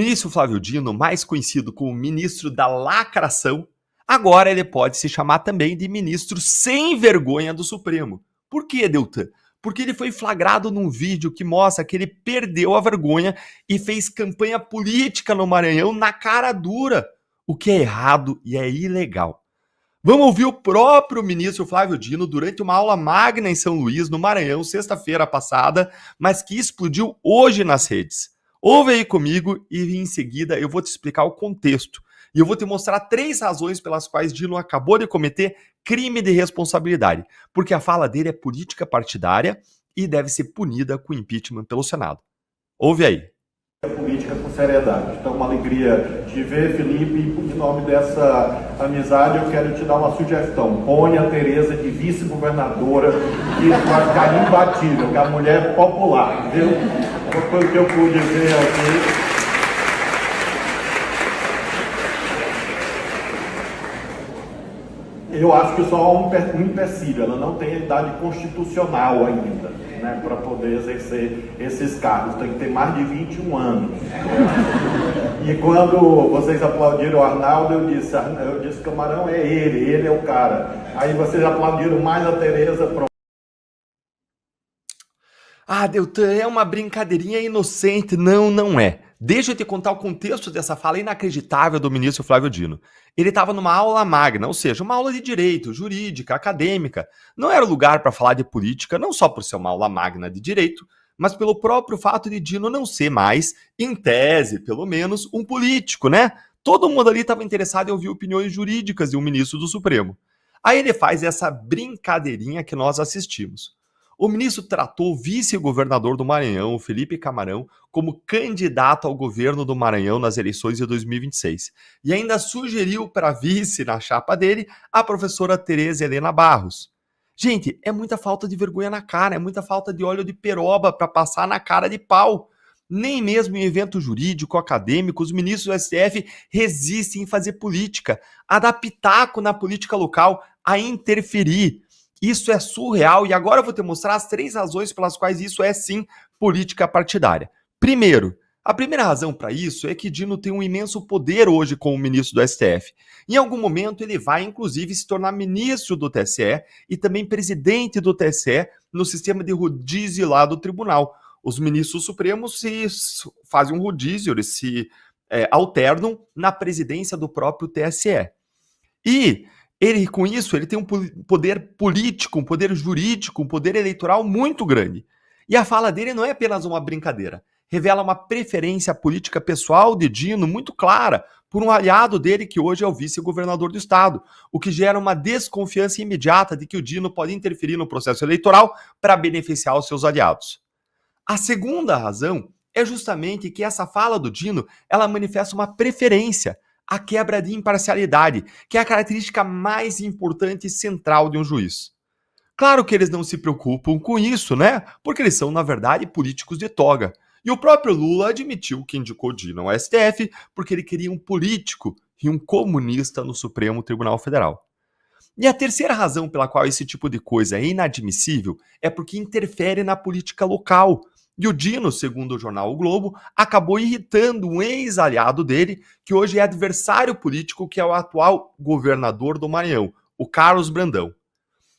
Vinícius Flávio Dino, mais conhecido como ministro da lacração, agora ele pode se chamar também de ministro sem vergonha do Supremo. Por quê, Deltan? Porque ele foi flagrado num vídeo que mostra que ele perdeu a vergonha e fez campanha política no Maranhão na cara dura, o que é errado e é ilegal. Vamos ouvir o próprio ministro Flávio Dino durante uma aula magna em São Luís, no Maranhão, sexta-feira passada, mas que explodiu hoje nas redes. Ouve aí comigo e em seguida eu vou te explicar o contexto. E eu vou te mostrar 3 razões pelas quais Dino acabou de cometer crime de responsabilidade. Porque a fala dele é política partidária e deve ser punida com impeachment pelo Senado. Ouve aí. Política com seriedade. Então, uma alegria te ver, Felipe, e em nome dessa amizade eu quero te dar uma sugestão. Põe a Tereza de vice-governadora, que vai ficar imbatível, que é a mulher popular, viu? Foi o que eu pude ver aqui. Eu acho que só há um empecilho, ela não tem a idade constitucional ainda, né, para poder exercer esses cargos, tem que ter mais de 21 anos. E quando vocês aplaudiram o Arnaldo, eu disse Camarão é ele é o cara. Aí vocês aplaudiram mais a Tereza, pronto. Ah, Deltan, é uma brincadeirinha inocente. Não, não é. Deixa eu te contar o contexto dessa fala inacreditável do ministro Flávio Dino. Ele estava numa aula magna, ou seja, uma aula de direito, jurídica, acadêmica. Não era lugar para falar de política, não só por ser uma aula magna de direito, mas pelo próprio fato de Dino não ser mais, em tese, pelo menos, um político, né? Todo mundo ali estava interessado em ouvir opiniões jurídicas de um ministro do Supremo. Aí ele faz essa brincadeirinha que nós assistimos. O ministro tratou o vice-governador do Maranhão, Felipe Camarão, como candidato ao governo do Maranhão nas eleições de 2026. E ainda sugeriu para vice na chapa dele a professora Tereza Helena Barros. Gente, é muita falta de vergonha na cara, é muita falta de óleo de peroba para passar na cara de pau. Nem mesmo em evento jurídico, acadêmico, os ministros do STF resistem em fazer política, a dar pitaco na política local, a interferir. Isso é surreal e agora eu vou te mostrar as 3 razões pelas quais isso é sim política partidária. Primeiro, a primeira razão para isso é que Dino tem um imenso poder hoje como ministro do STF. Em algum momento ele vai inclusive se tornar ministro do TSE e também presidente do TSE no sistema de rodízio lá do tribunal. Os ministros supremos se fazem um rodízio, eles se alternam na presidência do próprio TSE. E ele, com isso, ele tem um poder político, um poder jurídico, um poder eleitoral muito grande. E a fala dele não é apenas uma brincadeira. Revela uma preferência política pessoal de Dino muito clara por um aliado dele que hoje é o vice-governador do estado, o que gera uma desconfiança imediata de que o Dino pode interferir no processo eleitoral para beneficiar os seus aliados. A segunda razão é justamente que essa fala do Dino, ela manifesta uma preferência, a quebra de imparcialidade, que é a característica mais importante e central de um juiz. Claro que eles não se preocupam com isso, né? Porque eles são, na verdade, políticos de toga. E o próprio Lula admitiu que indicou Dino ao STF porque ele queria um político e um comunista no Supremo Tribunal Federal. E a terceira razão pela qual esse tipo de coisa é inadmissível é porque interfere na política local. E o Dino, segundo o jornal O Globo, acabou irritando um ex-aliado dele, que hoje é adversário político, que é o atual governador do Maranhão, o Carlos Brandão.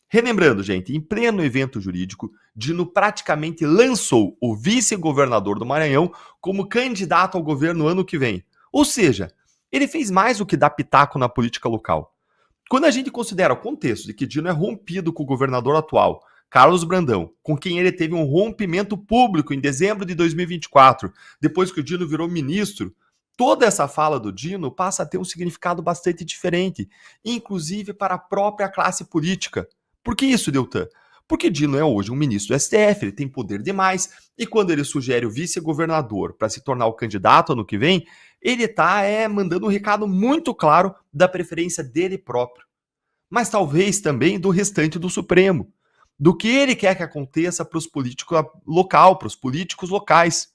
Relembrando, gente, em pleno evento jurídico, Dino praticamente lançou o vice-governador do Maranhão como candidato ao governo ano que vem. Ou seja, ele fez mais do que dar pitaco na política local. Quando a gente considera o contexto de que Dino é rompido com o governador atual, Carlos Brandão, com quem ele teve um rompimento público em dezembro de 2024, depois que o Dino virou ministro, toda essa fala do Dino passa a ter um significado bastante diferente, inclusive para a própria classe política. Por que isso, Deltan? Porque Dino é hoje um ministro do STF, ele tem poder demais, e quando ele sugere o vice-governador para se tornar o candidato ano que vem, ele está mandando um recado muito claro da preferência dele próprio, mas talvez também do restante do Supremo, do que ele quer que aconteça para os políticos para os políticos locais.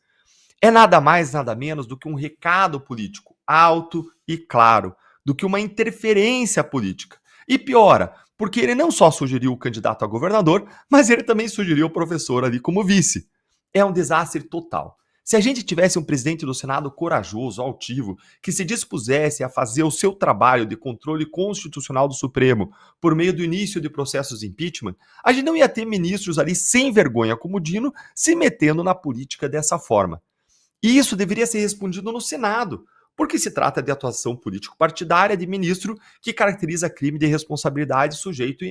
É nada mais, nada menos do que um recado político alto e claro, do que uma interferência política. E piora, porque ele não só sugeriu o candidato a governador, mas ele também sugeriu o professor ali como vice. É um desastre total. Se a gente tivesse um presidente do Senado corajoso, altivo, que se dispusesse a fazer o seu trabalho de controle constitucional do Supremo por meio do início de processos de impeachment, a gente não ia ter ministros ali sem vergonha como o Dino se metendo na política dessa forma. E isso deveria ser respondido no Senado, porque se trata de atuação político-partidária de ministro que caracteriza crime de responsabilidade sujeito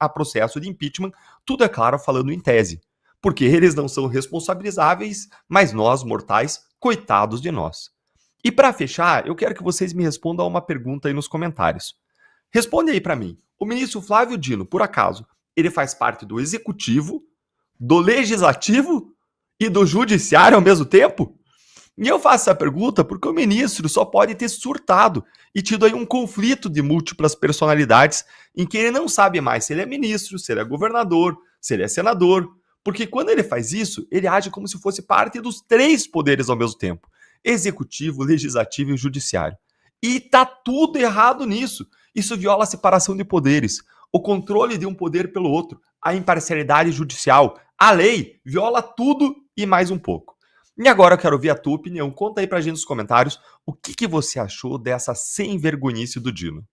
a processo de impeachment, tudo é claro falando em tese. Porque eles não são responsabilizáveis, mas nós, mortais, coitados de nós. E para fechar, eu quero que vocês me respondam a uma pergunta aí nos comentários. Responde aí para mim. O ministro Flávio Dino, por acaso, ele faz parte do executivo, do legislativo e do judiciário ao mesmo tempo? E eu faço essa pergunta porque o ministro só pode ter surtado e tido aí um conflito de múltiplas personalidades em que ele não sabe mais se ele é ministro, se ele é governador, se ele é senador. Porque quando ele faz isso, ele age como se fosse parte dos 3 poderes ao mesmo tempo: executivo, legislativo e judiciário. E tá tudo errado nisso. Isso viola a separação de poderes, o controle de um poder pelo outro, a imparcialidade judicial. A lei viola tudo e mais um pouco. E agora eu quero ouvir a tua opinião. Conta aí pra gente nos comentários o que você achou dessa sem vergonhice do Dino.